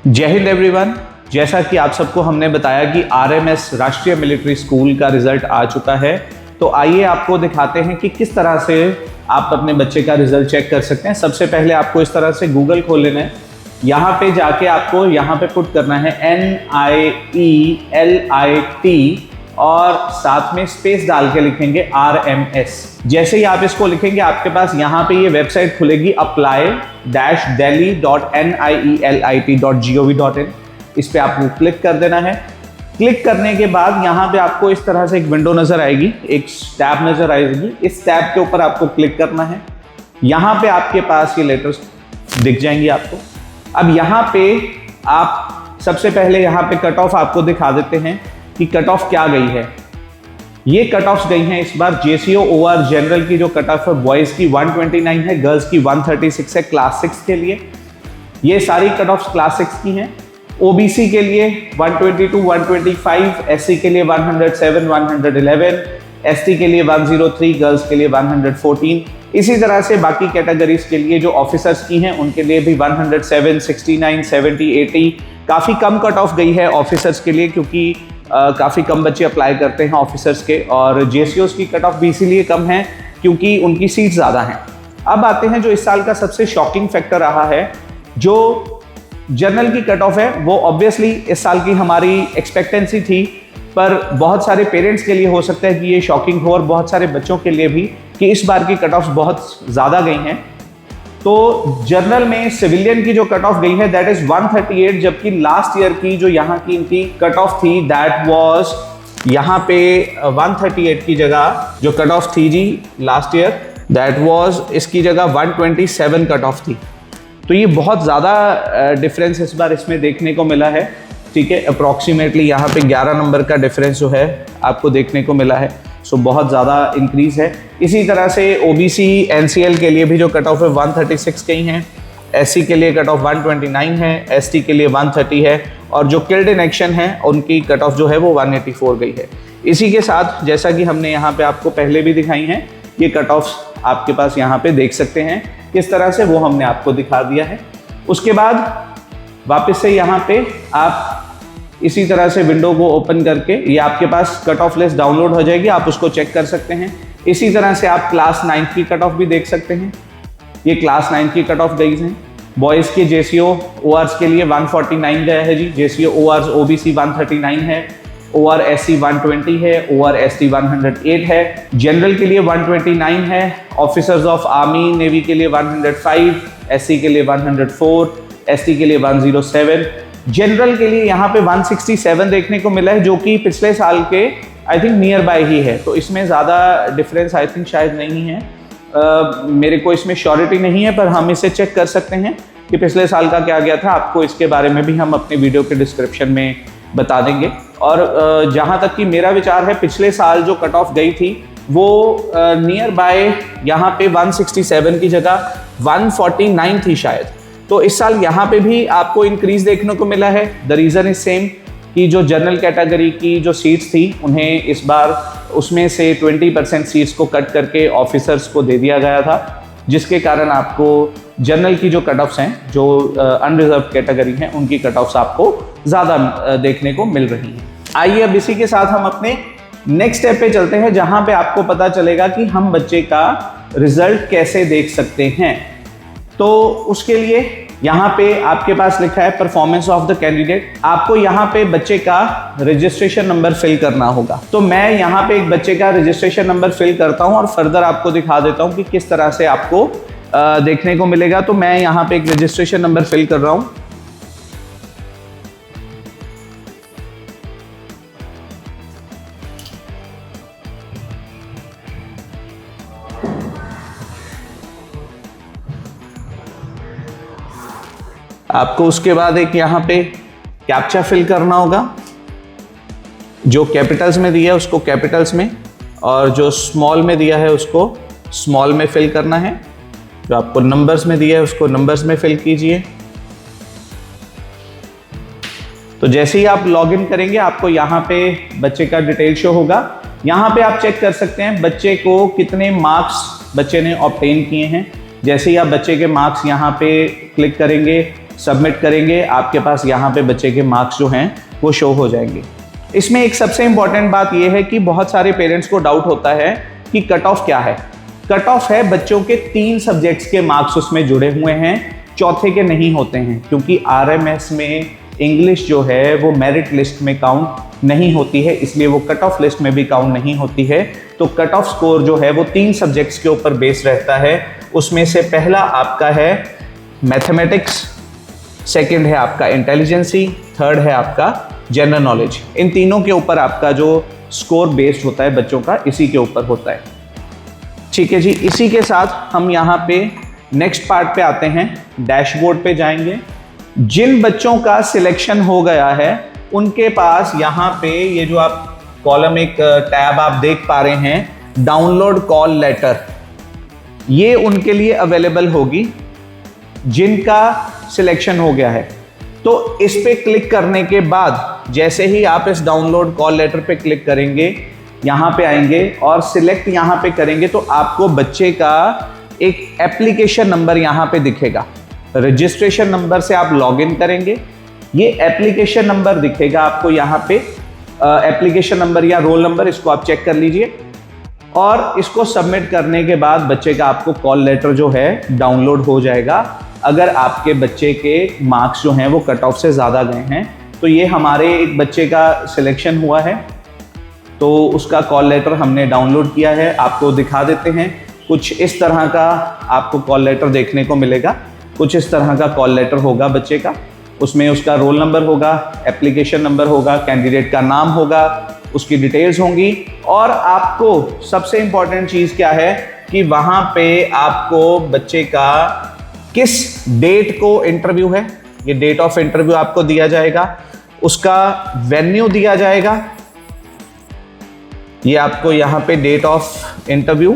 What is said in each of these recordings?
जय हिंद एवरीवन। जैसा कि आप सबको हमने बताया कि आरएमएस राष्ट्रीय मिलिट्री स्कूल का रिजल्ट आ चुका है, तो आइए आपको दिखाते हैं कि किस तरह से आप अपने बच्चे का रिजल्ट चेक कर सकते हैं। सबसे पहले आपको इस तरह से गूगल खोल लेना है। यहाँ पे जाके आपको यहाँ पे पुट करना है NIELIT और साथ में स्पेस डाल के लिखेंगे RMS। जैसे ही आप इसको लिखेंगे आपके पास यहाँ पे ये वेबसाइट खुलेगी apply-delhi.nielIT.gov.in। इस पे आपको क्लिक कर देना है। क्लिक करने के बाद यहाँ पे आपको इस तरह से एक विंडो नजर आएगी, एक टैब नजर आएगी। इस टैब के ऊपर आपको क्लिक करना है। यहाँ पे आपके पास ये लेटर्स दिख जाएंगी आपको। अब यहाँ पे आप सबसे पहले यहाँ पे कट ऑफ आपको दिखा देते हैं कि कट ऑफ क्या गई है। ये कट ऑफ गई हैं इस बार JCO OR जनरल की जो कट ऑफ है बॉयज़ की 129 है, गर्ल्स की 136 है क्लास 6 के लिए। ये सारी कट ऑफ क्लास 6 की हैं। OBC के लिए 122, 125, SC के लिए 107, 111, ST के लिए 103, गर्ल्स के लिए 114। इसी तरह से बाकी कैटेगरीज के लिए जो ऑफिसर्स की हैं उनके लिए भी 107, 69, 70, 80। काफ़ी कम कट ऑफ गई है ऑफिसर्स के लिए, क्योंकि काफ़ी कम बच्चे अप्लाई करते हैं ऑफिसर्स के, और JCOs की कट ऑफ भी इसीलिए कम है क्योंकि उनकी सीट ज़्यादा हैं। अब आते हैं जो इस साल का सबसे शॉकिंग फैक्टर रहा है, जो जनरल की कट ऑफ है वो ऑब्वियसली इस साल की हमारी एक्सपेक्टेंसी थी, पर बहुत सारे पेरेंट्स के लिए हो सकता है कि ये शॉकिंग हो और बहुत सारे बच्चों के लिए भी कि इस बार की कट ऑफ बहुत ज़्यादा गई हैं। तो जनरल में सिविलियन की जो कट ऑफ गई है दैट इज 138, जबकि लास्ट ईयर की जो यहाँ की इनकी कट ऑफ थी दैट वाज यहाँ पे 138 की जगह जो कट ऑफ थी जी लास्ट ईयर दैट वाज इसकी जगह 127 कट ऑफ थी। तो ये बहुत ज़्यादा डिफरेंस इस बार इसमें देखने को मिला है। ठीक है, अप्रॉक्सीमेटली यहाँ पे 11 नंबर का डिफरेंस जो है आपको देखने को मिला है। सो बहुत ज़्यादा इंक्रीज़ है। इसी तरह से OBC NCL के लिए भी जो कट ऑफ है 136 गई हैं, SC के लिए कट ऑफ 129 है, ST के लिए 130 है, और जो किल्ड इन एक्शन है उनकी कट ऑफ जो है वो 184 गई है। इसी के साथ जैसा कि हमने यहाँ पे आपको पहले भी दिखाई हैं, ये कट ऑफ आपके पास यहाँ पे देख सकते हैं किस तरह से, वो हमने आपको दिखा दिया है। उसके बाद वापस से यहाँ पे आप इसी तरह से विंडो को ओपन करके ये आपके पास कट ऑफ लिस्ट डाउनलोड हो जाएगी, आप उसको चेक कर सकते हैं। इसी तरह से आप क्लास 9 की कट ऑफ भी देख सकते हैं। ये क्लास 9 की कट ऑफ गई हैं। बॉयज़ के JCO ORs के लिए 149 गया है जी, JCO ORs OBC 139 है, OR SC 120 है, OR ST 108 है, जनरल के लिए 129 है, ऑफिसर्स ऑफ आर्मी नेवी के लिए 105, SC के लिए 104, ST के लिए 107, जनरल के लिए यहाँ पे 167 देखने को मिला है, जो कि पिछले साल के आई थिंक नियर बाय ही है। तो इसमें ज़्यादा डिफरेंस आई थिंक शायद नहीं है। मेरे को इसमें श्योरिटी नहीं है, पर हम इसे चेक कर सकते हैं कि पिछले साल का क्या गया था। आपको इसके बारे में भी हम अपने वीडियो के डिस्क्रिप्शन में बता देंगे। और जहाँ तक कि मेरा विचार है, पिछले साल जो कट ऑफ गई थी वो नियर बाय यहाँ पे 167 की जगह 149 थी शायद। तो इस साल यहाँ पे भी आपको इंक्रीज देखने को मिला है। द रीज़न इज सेम कि जो जनरल कैटेगरी की जो सीट्स थी उन्हें इस बार उसमें से 20% सीट्स को कट करके ऑफिसर्स को दे दिया गया था, जिसके कारण आपको जनरल की जो कट ऑफ्स हैं, जो अनरिजर्व कैटेगरी हैं, उनकी कट ऑफ्स आपको ज़्यादा देखने को मिल रही हैं। आइए अब इसी के साथ हम अपने नेक्स्ट स्टेप पे चलते हैं, जहाँ पे आपको पता चलेगा कि हम बच्चे का रिजल्ट कैसे देख सकते हैं। तो उसके लिए यहाँ पे आपके पास लिखा है परफॉर्मेंस ऑफ द कैंडिडेट। आपको यहाँ पे बच्चे का रजिस्ट्रेशन नंबर फिल करना होगा। तो मैं यहाँ पे एक बच्चे का रजिस्ट्रेशन नंबर फिल करता हूँ और फर्दर आपको दिखा देता हूँ कि किस तरह से आपको देखने को मिलेगा। तो मैं यहाँ पे एक रजिस्ट्रेशन नंबर फिल कर रहा हूँ। आपको उसके बाद एक यहाँ पे कैप्चा फिल करना होगा। जो कैपिटल्स में दिया है उसको कैपिटल्स में, और जो स्मॉल में दिया है उसको स्मॉल में फिल करना है। जो आपको नंबर्स में दिया है उसको नंबर्स में फिल कीजिए। तो जैसे ही आप लॉगिन करेंगे आपको यहाँ पे बच्चे का डिटेल शो होगा। यहाँ पे आप चेक कर सकते हैं बच्चे को कितने मार्क्स बच्चे ने ऑब्टेन किए हैं। जैसे ही आप बच्चे के मार्क्स यहाँ पे क्लिक करेंगे सबमिट करेंगे, आपके पास यहाँ पे बच्चे के मार्क्स जो हैं वो शो हो जाएंगे। इसमें एक सबसे इंपॉर्टेंट बात यह है कि बहुत सारे पेरेंट्स को डाउट होता है कि कट ऑफ क्या है। कट ऑफ है बच्चों के 3 सब्जेक्ट्स के मार्क्स उसमें जुड़े हुए हैं, चौथे के नहीं होते हैं, क्योंकि आरएमएस में इंग्लिश जो है वो मेरिट लिस्ट में काउंट नहीं होती है, इसलिए वो कट ऑफ लिस्ट में भी काउंट नहीं होती है। तो कट ऑफ स्कोर जो है वो 3 सब्जेक्ट्स के ऊपर बेस रहता है। उसमें से पहला आपका है मैथमेटिक्स, सेकंड है आपका इंटेलिजेंसी, थर्ड है आपका जनरल नॉलेज। इन तीनों के ऊपर आपका जो स्कोर बेस्ड होता है बच्चों का, इसी के ऊपर होता है। ठीक है जी, इसी के साथ हम यहाँ पे नेक्स्ट पार्ट पे आते हैं, डैशबोर्ड पे जाएंगे। जिन बच्चों का सिलेक्शन हो गया है उनके पास यहाँ पे ये जो आप कॉलम एक टैब आप देख पा रहे हैं, डाउनलोड कॉल लेटर, ये उनके लिए अवेलेबल होगी जिनका सिलेक्शन हो गया है। तो इस पे क्लिक करने के बाद जैसे ही आप इस डाउनलोड कॉल लेटर पे क्लिक करेंगे, यहाँ पे आएंगे और सिलेक्ट यहाँ पे करेंगे, तो आपको बच्चे का एक एप्लीकेशन नंबर यहाँ पे दिखेगा। रजिस्ट्रेशन नंबर से आप लॉगिन करेंगे, ये एप्लीकेशन नंबर दिखेगा आपको यहाँ पे, एप्लीकेशन नंबर या रोल नंबर, इसको आप चेक कर लीजिए। और इसको सबमिट करने के बाद बच्चे का आपको कॉल लेटर जो है डाउनलोड हो जाएगा। अगर आपके बच्चे के मार्क्स जो हैं वो कट ऑफ से ज़्यादा गए हैं, तो ये हमारे एक बच्चे का सिलेक्शन हुआ है, तो उसका कॉल लेटर हमने डाउनलोड किया है, आपको दिखा देते हैं। कुछ इस तरह का आपको कॉल लेटर देखने को मिलेगा, कुछ इस तरह का कॉल लेटर होगा बच्चे का। उसमें उसका रोल नंबर होगा, एप्लीकेशन नंबर होगा, कैंडिडेट का नाम होगा, उसकी डिटेल्स होंगी। और आपको सबसे इंपॉर्टेंट चीज़ क्या है कि वहाँ पे आपको बच्चे का किस डेट को इंटरव्यू है, ये डेट ऑफ इंटरव्यू आपको दिया जाएगा, उसका वेन्यू दिया जाएगा, ये आपको यहाँ पे डेट ऑफ इंटरव्यू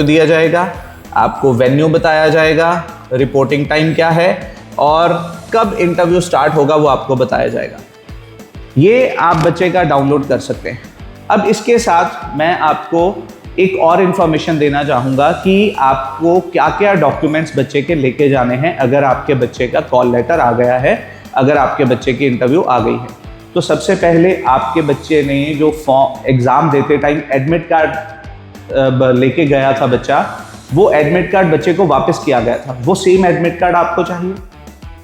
दिया जाएगा, आपको वेन्यू बताया जाएगा, रिपोर्टिंग टाइम क्या है और कब इंटरव्यू स्टार्ट होगा वो आपको बताया जाएगा। ये आप बच्चे का डाउनलोड कर सकते हैं। अब इसके साथ मैं आपको एक और इन्फॉर्मेशन देना चाहूँगा कि आपको क्या क्या डॉक्यूमेंट्स बच्चे के लेके जाने हैं अगर आपके बच्चे का कॉल लेटर आ गया है, अगर आपके बच्चे की इंटरव्यू आ गई है। तो सबसे पहले आपके बच्चे ने जो फॉर्म एग्ज़ाम देते टाइम एडमिट कार्ड लेके गया था बच्चा, वो एडमिट कार्ड बच्चे को वापस किया गया था, वो सेम एडमिट कार्ड आपको चाहिए।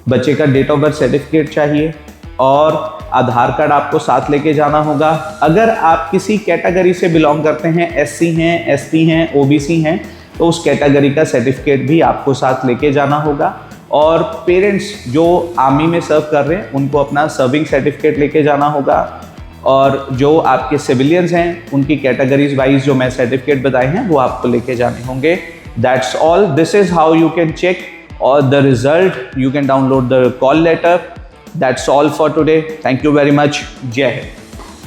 बच्चे का डेट ऑफ बर्थ सर्टिफिकेट चाहिए और आधार कार्ड आपको साथ लेके जाना होगा। अगर आप किसी कैटेगरी से बिलोंग करते हैं, एससी हैं, एसटी हैं, ओबीसी हैं, तो उस कैटेगरी का सर्टिफिकेट भी आपको साथ लेके जाना होगा। और पेरेंट्स जो आर्मी में सर्व कर रहे हैं उनको अपना सर्विंग सर्टिफिकेट लेके जाना होगा। और जो आपके सिविलियंस हैं उनकी कैटेगरीज वाइज जो मैं सर्टिफिकेट बताए हैं वो आपको लेके जाने होंगे। That's all, this is how you can check out the result, you can download the call letter. That's all for today. Thank you very much. Jai Hind.